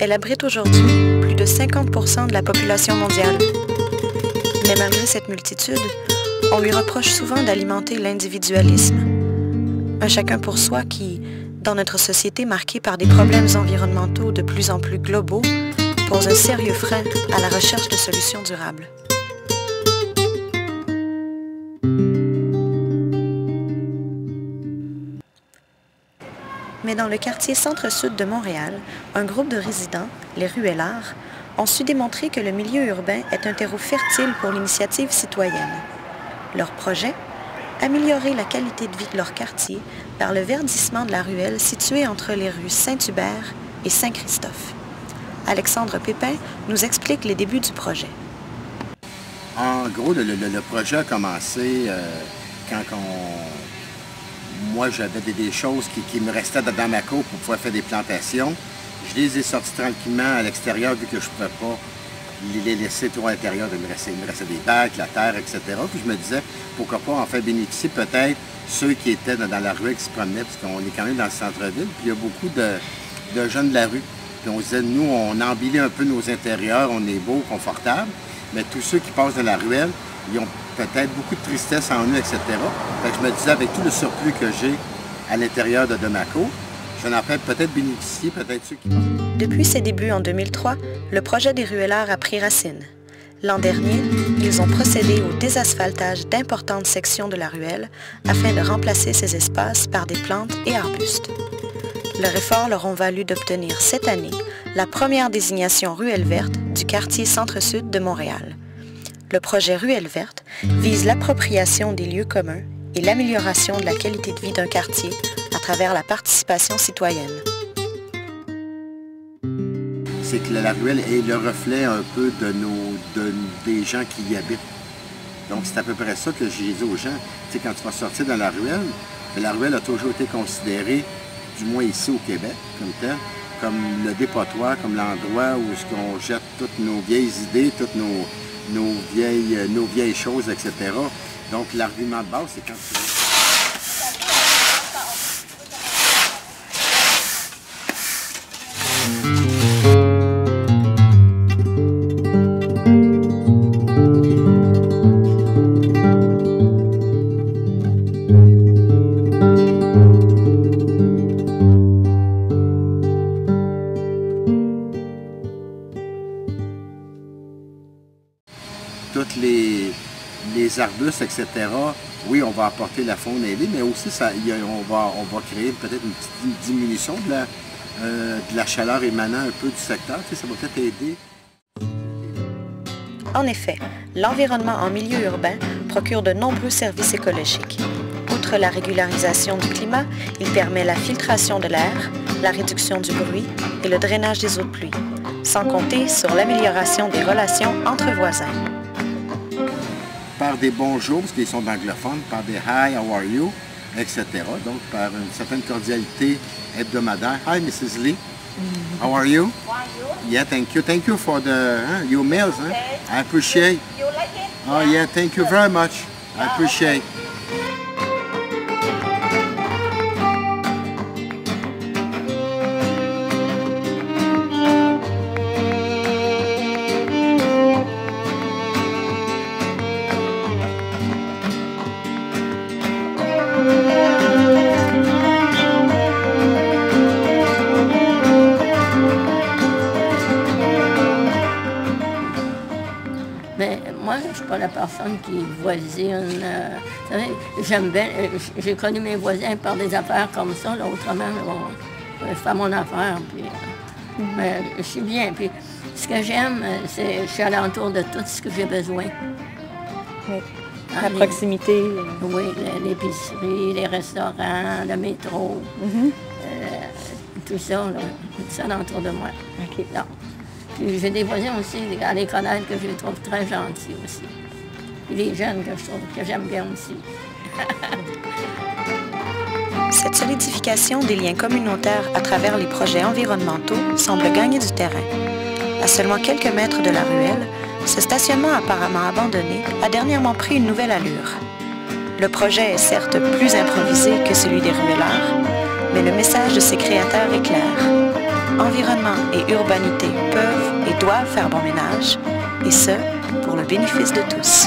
Elle abrite aujourd'hui plus de 50% de la population mondiale. Mais malgré cette multitude, on lui reproche souvent d'alimenter l'individualisme. Un chacun pour soi qui, dans notre société marquée par des problèmes environnementaux de plus en plus globaux, pose un sérieux frein à la recherche de solutions durables. Mais dans le quartier centre-sud de Montréal, un groupe de résidents, les Ruellards, ont su démontrer que le milieu urbain est un terreau fertile pour l'initiative citoyenne. Leur projet? Améliorer la qualité de vie de leur quartier par le verdissement de la ruelle située entre les rues Saint-Hubert et Saint-Christophe. Alexandre Pépin nous explique les débuts du projet. En gros, le projet a commencé quand moi j'avais des choses qui me restaient dans ma cour pour pouvoir faire des plantations. Je les ai sorties tranquillement à l'extérieur vu que je ne pouvais pas les laisser trop à l'intérieur. Il me restait des bacs, la terre, etc. Puis je me disais, pourquoi pas en faire bénéficier peut-être ceux qui étaient dans la rue qui se promenaient, parce qu'on est quand même dans le centre-ville, puis il y a beaucoup de jeunes de la rue. Puis on se disait, nous, on embellit un peu nos intérieurs, on est beau, confortable, mais tous ceux qui passent dans la ruelle, ils ont peut-être beaucoup de tristesse en eux, etc. Fait que je me disais, avec tout le surplus que j'ai à l'intérieur de ma cour, j'en ai peut-être bénéficié, peut-être ceux qui passent. Depuis ses débuts en 2003, le projet des Ruellards a pris racine. L'an dernier, ils ont procédé au désasphaltage d'importantes sections de la ruelle afin de remplacer ces espaces par des plantes et arbustes. Leurs efforts leur ont valu d'obtenir cette année la première désignation ruelle verte du quartier centre-sud de Montréal. Le projet Ruelle verte vise l'appropriation des lieux communs et l'amélioration de la qualité de vie d'un quartier à travers la participation citoyenne. C'est que la ruelle est le reflet un peu des gens qui y habitent. Donc c'est à peu près ça que j'ai dit aux gens. Tu sais, quand tu vas sortir dans la ruelle a toujours été considérée, du moins ici au Québec, comme tel, comme le dépotoir, comme l'endroit où on jette toutes nos vieilles idées, toutes nos vieilles choses, etc. Donc l'argument de base, c'est quand tu... Toutes les arbustes, etc., oui, on va apporter la faune ailée, mais aussi on va créer peut-être une petite diminution de la chaleur émanant un peu du secteur. Tu sais, ça va peut-être aider. En effet, l'environnement en milieu urbain procure de nombreux services écologiques. Outre la régularisation du climat, il permet la filtration de l'air, la réduction du bruit et le drainage des eaux de pluie, sans compter sur l'amélioration des relations entre voisins. Par des bonjours, parce qu'ils sont anglophones, par des « Hi, how are you », etc. Donc, par une certaine cordialité hebdomadaire. « Hi, Mrs. Lee. How are you? How are you? Yeah, thank you. Thank you for your meals. Huh? I appreciate. You like it? Oh, yeah, thank you very much. I appreciate. Mais moi, je ne suis pas la personne qui voisine. Vous savez, j'aime bien. J'ai connu mes voisins par des affaires comme ça. Là, autrement, je fais mon affaire. Puis, mais je suis bien. Puis, ce que j'aime, c'est je suis alentour de tout ce que j'ai besoin. Oui. La proximité. Oui, l'épicerie, les restaurants, le métro. Tout ça, là, tout ça alentour de moi. OK. Non. Puis j'ai des voisins aussi à les connaître que je les trouve très gentils aussi. Et les jeunes que je trouve que j'aime bien aussi. Cette solidification des liens communautaires à travers les projets environnementaux semble gagner du terrain. À seulement quelques mètres de la ruelle, ce stationnement apparemment abandonné a dernièrement pris une nouvelle allure. Le projet est certes plus improvisé que celui des Ruellards, mais le message de ses créateurs est clair. environnement et urbanité peuvent et doivent faire bon ménage, et ce, pour le bénéfice de tous.